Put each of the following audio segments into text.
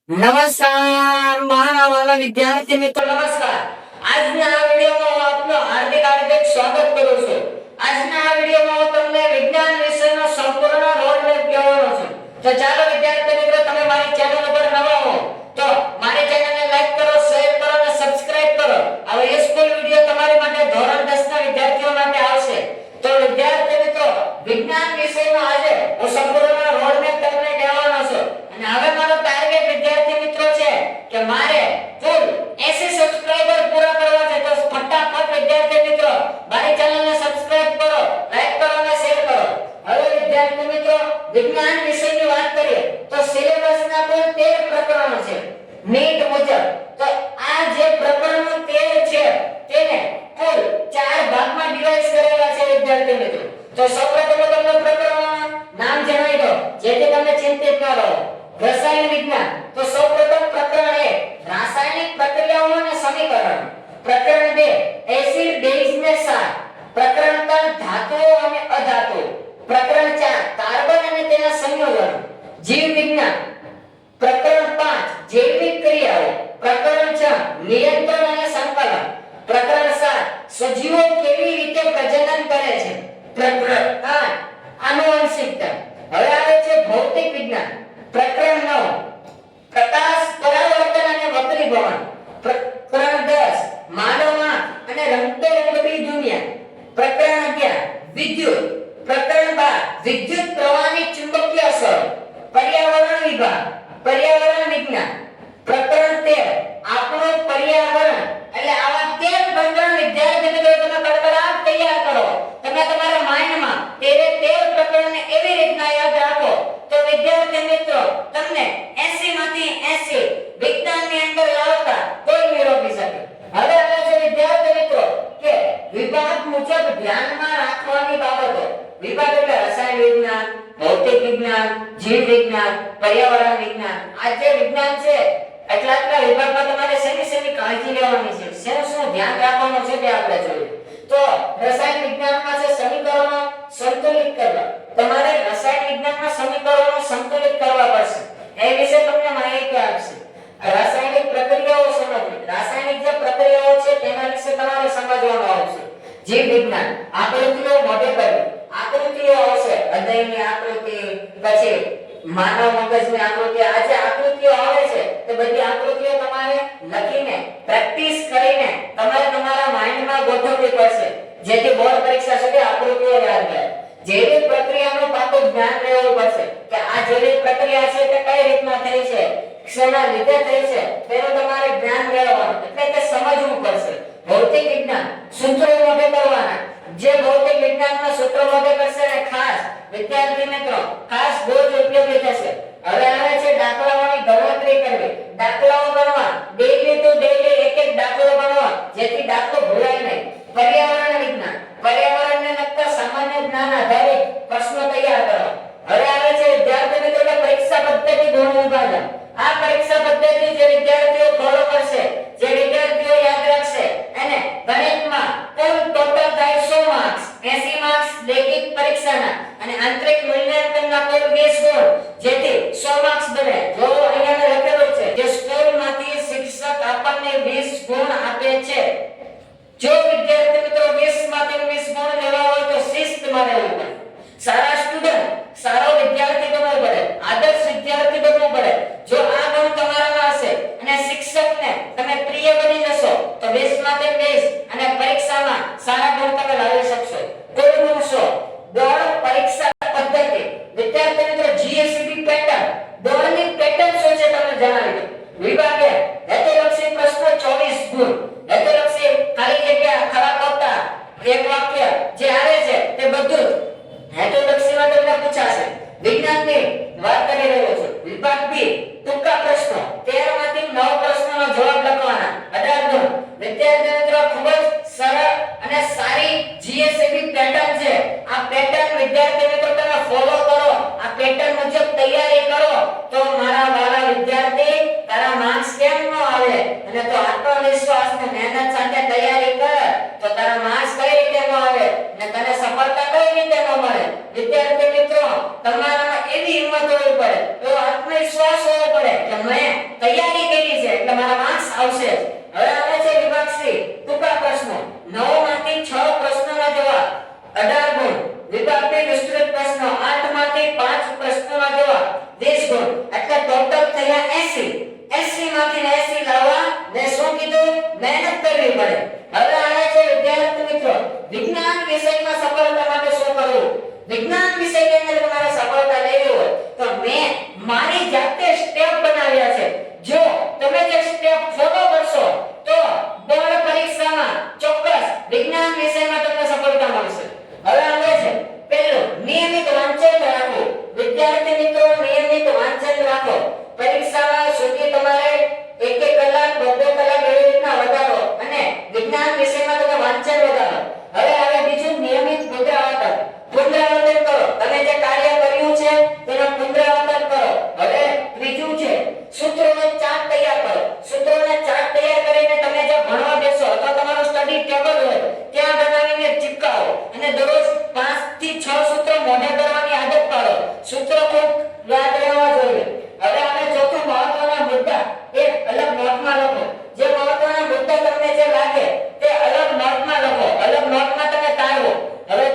નમસ્કાર મારા વાલા વિદ્યાર્થી મિત્રો, નમસ્કાર. આજના આ વિડિયોમાં હું આપનું હાર્દિક સ્વાગત કરું છું. આજના આ વિડિયોમાં હું તમને વિજ્ઞાન વિષયનો સંપૂર્ણ રોડમેપ કહેવાનો છું. તો ચાલો વિદ્યાર્થી મિત્રો, તમે મારી ચેનલ પર નવા હો તો મારી ચેનલને લાઈક કરો, શેર કરો અને સબસ્ક્રાઇબ કરો. હવે યુઝફુલ વિડિયો તમારી માટે ધોરણ 10 ના વિદ્યાર્થીઓ માટે આવશે. તો વિદ્યાર્થી મિત્રો, વિજ્ઞાન વિષયનો આજે હું સંપૂર્ણ રોડમેપ તમને કહેવાનો છું. અને હવે મારો ટાર્ગેટ વિદ્યાર્થી મિત્રો છે કે મારે કુલ 80 સબસ્ક્રાઇબર પૂરા કરવા છે. તો ફટાફટ વિદ્યાર્થી મિત્રો મારી ચેનલને સબસ્ક્રાઇબ કરો, લાઈક કરો અને શેર કરો. હવે વિદ્યાર્થી મિત્રો, વિજ્ઞાન વિષયની વાત કરીએ તો સિલેબસના કુલ 13 પ્રકરણો છે નીટ મુજબ. તો આ જે પ્રકરણો 13 છે તેને કુલ 4 ભાગમાં ડિવાઇડ કરેલા છે વિદ્યાર્થી મિત્રો. તો સૌપ્રથમ તમને પ્રકરણોના નામ જણાવી દો જેથી તમે ચિંતિત ન રહો. રસાયણ વિજ્ઞાન, તો સૌપ્રથમ પ્રકરણ 1 રાસાયણિક પ્રક્રિયાઓ અને સમીકરણ. પ્રકરણ 2 એસિડ બેઝ ને ક્ષાર. પ્રકરણ 3 ધાતુઓ અને અધાતુઓ. પ્રકરણ 4 કાર્બન અને તેના સંયોજનો. જીવ વિજ્ઞાન. પ્રકરણ 5 જૈવિક ક્રિયાઓ. પ્રકરણ 6 નિયંત્રણ અને સંકલન. પ્રકરણ 7 સજીવો કેવી રીતે પ્રજનન કરે છે. પ્રકરણ 8 આનુવંશિકતા. હવે આવે છે ભૌતિક વિજ્ઞાન. પ્રકરણ 9 પ્રકાશ પરાવર્તન અને વક્રીભવન. પ્રકરણ 10 માનવ આંખ અને રંગબેરંગી દુનિયા. પ્રકરણ 11 વિદ્યુત. પ્રકરણ 12 વિદ્યુત પ્રવાહની ચુંબકીય અસર. પર્યાવરણ વિભાગ, પર્યાવરણ વિજ્ઞાન. પ્રકરણ 13 આપણું પર્યાવરણ. એટલે આવા 13 પ્રકરણ વિદ્યાર્થી મિત્રો તમે કડકડાટ તૈયાર કરો. તમે તમારા માઇન્ડમાં 13 પ્રકરણને એવી રીતના યાદ રાખો તો વિદ્યાર્થી મિત્રો તમને 80 માંથી 80 વિજ્ઞાનની અંદર લાવતા કોઈ નહીં રોકી શકે. હવે આવે છે વિદ્યાર્થી મિત્રો કે વિભાગ મુજબ ધ્યાનમાં રાખવાની બાબતો. વિભાગ એટલે રસાયણ વિજ્ઞાન, ભૌતિક વિજ્ઞાન, જીવ વિજ્ઞાન, પર્યાવરણ વિજ્ઞાન. આ જે વિજ્ઞાન છે એટલા વિભાગમાં તમારે શેની કાળજી લેવાની છે, શું ધ્યાન રાખવાનું છે તે આપણે જોઈએ. તો રસાયણ વિજ્ઞાનમાં છે સમીકરણો સંતુલિત કરવા. તમારે રસાયણ વિજ્ઞાનના સમીકરણો સંતુલિત કરવા પડશે. એ વિશે તમને માહિતી આપશે. રાસાયણિક પ્રક્રિયાઓ સમજવી. રાસાયણિક જે પ્રક્રિયાઓ છે તેના વિશે તમારે સમજવાનું આવશે. જીવ વિજ્ઞાન આકૃતિઓ મોઢે કરવી. આકૃતિઓ આવશે, હૃદયની આકૃતિ, પછી માનવ મગજની આકૃતિ. આ જે આકૃતિઓ આવે છે તે બધી આકૃતિઓ તમારે લખીને પ્રેક્ટિસ કરીને તમારે તમારા માઇન્ડમાં ગોઠવવી પડશે જેથી બોર્ડ પરીક્ષા સુધી આકૃતિઓ યાદ રહે. જૈવિક પ્રક્રિયાનું પાકું જ્ઞાન લેવું પડશે કે આ જૈવિક પ્રક્રિયા છે તે કઈ રીતના થઈ છે, શેના લીધે થઈ છે તેનું તમારે જ્ઞાન મેળવવાનું, એટલે તે સમજવું પડશે. ભૌતિક વિજ્ઞાન સૂત્રો મોઢે કરવાના. જે ભૌતિક વિજ્ઞાનના સૂત્રો મોઢે કરશે ને ખાસ વિદ્યાર્થી મિત્રો ખાસ બહુ જ ઉપયોગી થશે. હવે આવે છે દાખલાઓની ગણતરી કરવી. દાખલાઓ ગણવા, ડેઈલી ટુ ડેઈલી એક એક દાખલો ગણવા જેથી દાખલો ભૂલાય નહીં. પર્યાવરણ વિજ્ઞાન, પર્યાવરણને લગતા સામાન્ય જ્ઞાન આધારિત પ્રશ્નો તૈયાર કરવા. હવે આવે છે વિદ્યાર્થી મિત્રો પરીક્ષા પદ્ધતિ ગુણ વિભાજન. આ પરીક્ષા પદ્ધતિ જે વિદ્યાર્થીઓ ફોલો કરશે, જે વિદ્યાર્થીઓ યાદ રાખશે અને ગણિતમાં કુલ ટોટલ થાય 100 માર્ક્સ, 80 માર્ક્સ લેખિત પરીક્ષાના અને આંતરિક મૂલ્યાંકનના કુલ 20 ગુણ, જેથી 100 માર્ક્સ બને. જો અહીંયા મેં લખેલું છે કે સ્કૂલમાંથી શિક્ષક આપણને 20 ગુણ આપે છે. જો વિદ્યાર્થી મિત્રો 20 માંથી 20 ગુણ લેવા હોય તો શિસ્તમાં રહેવું પડે. સારા સ્ટુડન્ટ, સારો વિદ્યાર્થી બનવું પડે, આદર્શ વિદ્યાર્થી બનવું પડે. જો આ ગુણ તમારામાં હશે અને શિક્ષકને તમે પ્રિય બની જશો તો 20 માંથી 20 અને પરીક્ષામાં સારા ગુણ તમે લાવી શકશો. કુલ ગુણ 100. દોડ પરીક્ષા પદ્ધતિ. વિદ્યાર્થી મિત્રો જીએસસીબી પેટર્ન, દોડની પેટર્ન શું છે તમને જણાવી દઉં. વિભાગ એ હેતુલક્ષી પ્રશ્ન 24 ગુણ. હેતુલક્ષી ખાલી જગ્યા, ખરા ખોટા, એક વાક્ય જે આવે છે તે બધું હેતુલક્ષીમાં તમને પૂછાશે. વિજ્ઞાનની વાત કરી રહ્યો છું. વિભાગ બી ટૂંકા પ્રશ્નો. 13 માંથી 9 પ્રશ્નોનો જવાબ લખવાના. 18 ગુણ. વિદ્યાર્થી મિત્રો ખૂબ જ સરળ અને સારી જીએસસીબી પેટર્ન છે. આ પેટર્ન વિદ્યાર્થી મિત્રો તમે ફોલો કરો, આ પેટર્ન મુજબ તૈયારી કરો તો મારા વાલા વિદ્યાર્થી તારા માર્ક્સ કેમ ન આવે. અને તો આત્મવિશ્વાસ અને મહેનત સાથે તૈયારી કર તો તારા માર્ક્સ કઈ રીતે ન આવે અને તને સફળતા કઈ રીતે ન મળે. વિદ્યાર્થી મિત્રો તમારામાં એવી હિંમત હોવી પડે, એવો આત્મવિશ્વાસ હોવો પડે કે મેં તૈયારી કરી છે એટલે મારા માર્ક્સ આવશે. હવે આવે છે વિભાગ સી ટૂંકા પ્રશ્નો. 9 માંથી 6 પ્રશ્નોના જવાબ 18 ગુણ. વિભાગ બી વિસ્તૃત પ્રશ્નો 8 માંથી 5 પ્રશ્નોના જવાબ 20 ગુણ. એટલે ટોટલ થયા 80. 80 માંથી 80 લાવવા ને શું કીધું? મહેનત કરવી પડે. હવે આવે છે વિદ્યાર્થી મિત્રો વિજ્ઞાન વિષયમાં સફળતા માટે શું કરવું? વિજ્ઞાન વિષયની અંદર તમારે સફળતા લેવી હોય તો મેં મારી જાતે સ્ટેપ બનાવ્યા છે. જો તમે જે સ્ટેપ ફોલો કરશો તો બોર્ડ પરીક્ષામાં ચોક્કસ વિજ્ઞાન વિષયમાં તમને સફળતા મળશે. હવે આવે છે પહેલું નિયમિત વાંચન રાખો. વિદ્યાર્થી મિત્રો નિયમિત વાંચન રાખો. પરીક્ષામાં સુધી તમારે 1 કલાક 2 કલાક એવી રીતના વધારો અને વિજ્ઞાન વિષયમાં તમે વાંચન વધારો. હવે આવે બીજું નિયમિત પુનરાવર્તન. પુનરાવર્તન કરો. તમે જે કાર્ય કર્યું છે તેનું પુનરાવર્તન કરો. હવે ત્રીજું છે સૂત્રોનો ચાર્ટ તૈયાર કરો. સૂત્રોનો ચાર્ટ તૈયાર કરીને તમે જે ભણવા બેસો અથવા તમારું સ્ટડી ટેબલ હોય ત્યાં બનાવીને ચિપકાવો અને દરરોજ 5 થી 6 સૂત્રો મોઢે કરવાની આદત પાડો. સૂત્રો ખૂબ યાદ રહેવા જોઈએ. હવે આપણે ચોથું મહત્વના મુદ્દા એક અલગ નોટમાં લખો. જે મહત્વના મુદ્દા તમને જે લાગે તે અલગ નોટમાં લખો. અલગ નોટમાં તમે તારવો. હવે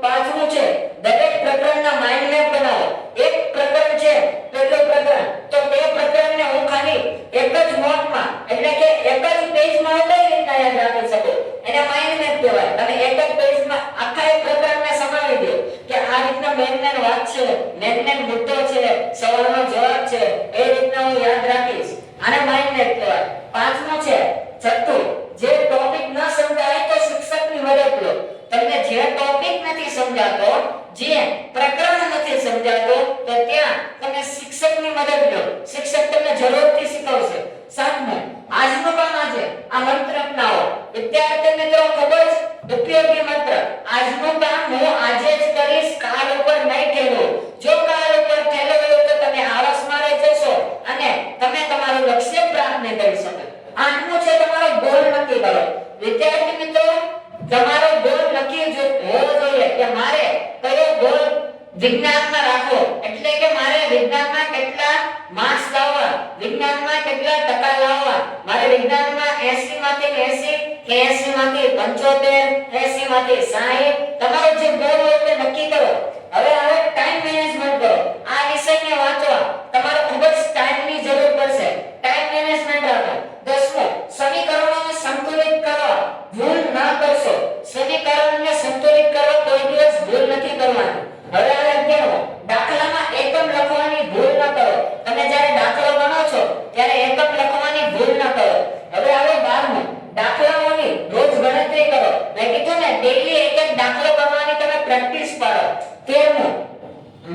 પાંચમું છે દરેક પ્રકરણના માઇન્ડ મેપ બનાવો. એક પ્રકરણ છે પહેલું પ્રકરણ તો તે પ્રકરણને હું ખાલી એક જ નોટમાં એટલે કે એક જ પેજમાં કઈ રીતના યાદ રાખી શકો એને માઇન્ડ મેપ કહેવાય. તમે એક જ પેજમાં આખા એક પ્રકરણને સમાવી દો કે આ રીતના મેન વાત છે, મેન મુદ્દો છે, સવાલનો જવાબ છે, એ રીતના હું યાદ રાખીશ. આને માઇન્ડ મેપ કહેવાય. પાંચમું છે છઠ્ઠું જે ટોપિક ન સમજાય તો શિક્ષકની મદદ લો. તમને જે ટોપિક નથી સમજાતો, જે પ્રકરણ નથી સમજાતો તો ત્યાં તમે શિક્ષકની મદદ લો. શિક્ષક તમને જરૂરથી શીખવશે. સાતમું આજનું કામ આજે આ મંત્ર અપનાવો. વિદ્યાર્થી મિત્રો ખૂબ જ ઉપયોગી મંત્ર. આજનું કામ હું આજે જ કરીશ, કાલ ઉપર નહીં ઠેલો. જો કાલ ઉપર ઠેલો તો તમે આળસમાં રહી જશો અને તમે તમારું લક્ષ્ય પ્રાપ્ત નહીં કરી શકો. આઠમું છે તમારો ગોલ નક્કી કરો. વિદ્યાર્થી મિત્રો તમારો ગોલ નક્કી હોવો જોઈએ કે મારે કયો ગોલ વિજ્ઞાનમાં રાખવો. એટલે કે મારે વિજ્ઞાનમાં કેટલા માર્ક્સ લાવવા, વિજ્ઞાનમાં કેટલા ટકા લાવવા. મારે વિજ્ઞાનમાં 80 માંથી 80 કે 80 માંથી 75, 80 માંથી 60. તમારો જે ગોલ હોય તે નક્કી કરો. હવે ટાઈમ મેનેજમેન્ટ કરો. આ વિષયને વાંચવા તમારે ખૂબ જ ટાઈમની જરૂર પડશે. ટાઈમ મેનેજમેન્ટ રાખો. 10મું સમીકરણોને સંતુલિત કરવા ભૂલ ન કરશો. સમીકરણને સંતુલિત કરવા કોઈ દિવસ ભૂલ નથી કરવાની. હવે 11મું દાખલામાં એકમ લખવાની ભૂલ ન કરો. તમે જ્યારે દાખલો ગણો છો ત્યારે એકમ લખવાની ભૂલ ન કરો. હવે 12મું દાખલાઓની રોજ ગણતરી કરો. મેં કીધું ને ડેઈલી એક દાખલો ગણવાની તમે પ્રેક્ટિસ પાડો. 13મું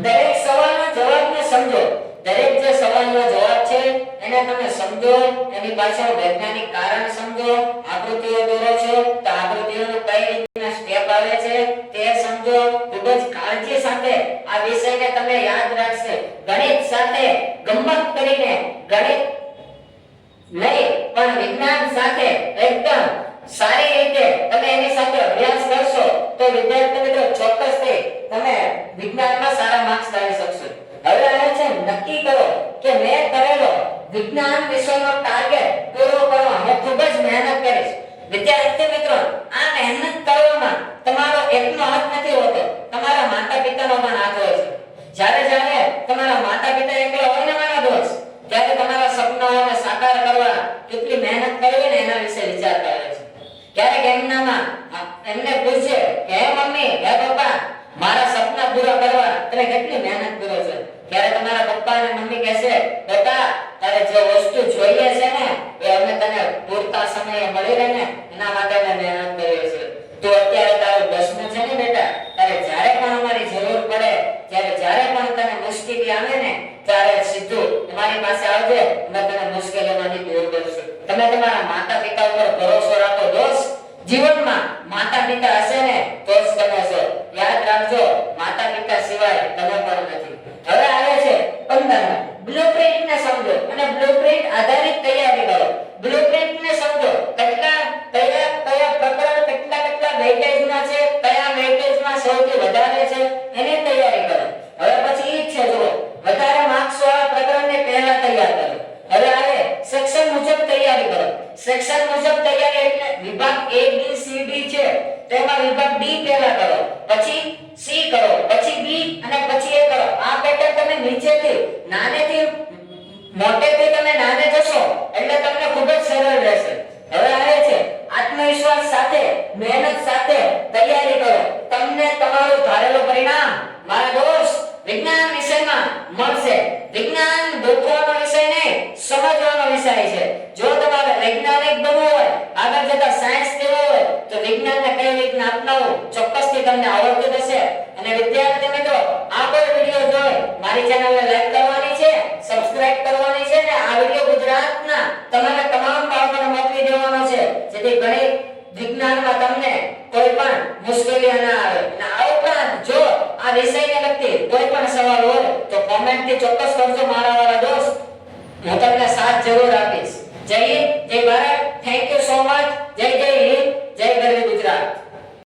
દરેક સવાલના જવાબને સમજો. દરેક જે સવાલનો જવાબ છે એને તમે સમજો, એની પાછળ વૈજ્ઞાનિક કારણ સમજો. આકૃતિઓ દોરો છો તો આકૃતિઓનું કઈ રીતના સ્ટેપ આવે છે તે સમજો. ખૂબ જ કાળજી સાથે આ વિષયને તમે યાદ રાખશે. ગણિત સાથે ગમ્મત કરીને, ગણિત નહીં પણ વિજ્ઞાન સાથે એકદમ સારી રીતે તમે એની સાથે અભ્યાસ કરશો તો વિદ્યાર્થી મિત્રો ચોક્કસથી તમે વિજ્ઞાનમાં સારા માર્ક્સ લાવી શકશો. હવે આવે છે નક્કી કરો કે મેં કરેલો વિજ્ઞાન વિષયનો ટાર્ગેટ પૂરો કરવા હું ખૂબ જ મહેનત કરીશ. વિદ્યાર્થી મિત્રો આ મહેનત કરવામાં તમારો એકનો હાથ નથી હોતો, તમારા માતા-પિતાનો પણ હાથ હોય છે. જ્યારે તમારા માતા-પિતા એકલા હોય ને મારા દોસ્ત, ત્યારે તમારા સપનાઓને સાકાર કરવા કેટલી મહેનત કરવી ને એના વિશે વિચારતા હોય છે. ક્યારેક એમને પૂછે કે હે મમ્મી, હે પપ્પા, મારા સપના પૂરા કરવા તમે કેટલી મહેનત કરો છો? ત્યારે તમારા પપ્પા અને મમ્મી કહેશે બેટા તારે જે વસ્તુ જોઈએ છે ને એ અમે તને પૂરતા સમયે મળી રહે ને એના માટે અમે મહેનત કરીએ છીએ. તો અત્યારે તારું 10મું છે ને બેટા, તારે જ્યારે પણ અમારી જરૂર પડે, જ્યારે પણ તને મુશ્કેલી આવે ને ત્યારે સીધું તમારી પાસે આવજે, અમે તને મુશ્કેલીમાંથી દૂર કરીશું. તમે તમારા માતા-પિતા ઉપર ભરોસો રાખો દોસ્ત. જીવનમાં માતા-પિતા હશે ને તો જ તમે છો. યાદ રાખજો, માતા-પિતા સિવાય તમે પણ નથી. હવે આવે છે 15મું બ્લુપ્રિન્ટ ને સમજો અને બ્લુપ્રિન્ટ આધારિત તૈયારી કરો. બ્લુપ્રિન્ટ ને સમજો. કયા પ્રકરણ કેટલા વેઇટેજમાં છે, કયા વેઇટેજમાં સૌથી વધારે છે એની તૈયારી કરો. હવે પછી ઈ છે જુઓ, વધારે માર્ક્સ વાળા પ્રકરણને પહેલા તૈયાર કરો. હવે આવે સેક્શન મુજબ તૈયારી એટલે વિભાગ A B C D છે તેમાં વિભાગ D પહેલા કરો, પછી C કરો, પછી B અને પછી A કરો. આ પેટર્ન તમે નીચેથી નાનેથી મોટેથી તમે નાને જશો એટલે તમને ખૂબ જ સરળ રહેશે. હવે આવે છે આત્મવિશ્વાસ સાથે મહેનત સાથે તૈયારી કરો, તમને તમારું ધારેલું પરિણામ મારા દોસ્ત વિજ્ઞાન વિષયમાં મળશે. વિજ્ઞાન ગોખવાનો વિષય નહીં, સમજવાનો વિષય છે. જો તમારે વૈજ્ઞાનિક બનવું હોય, આગળ જતા સાયન્સ લેવું હોય તો વિજ્ઞાનને કઈ રીતના અપનાવવું ચોક્કસથી તમને આવડતું હશે. અને વિદ્યાર્થી મિત્રો, આ કોઈ વિડિયો જોઈ મારી ચેનલને લાઈક કરવાની છે, સબસ્ક્રાઇબ કરવાની છે ને આ વિડિયો ગુજરાતના તમારા તમામ બાળકોને મોકલી દેવાનો છે, જેથી ગણિત વિજ્ઞાનમાં તમને કોઈ પણ મુશ્કેલી ના આવે. અને આ ઉપરાંત જો આ વિષયને લગતી કોઈ પણ સવાલ હોય તો કોમેન્ટથી ચોક્કસ કરજો મારા વાળા દોસ્ત, હું તમને સાથ જરૂર આપીશ. જય હિન્દ, જય ભારત.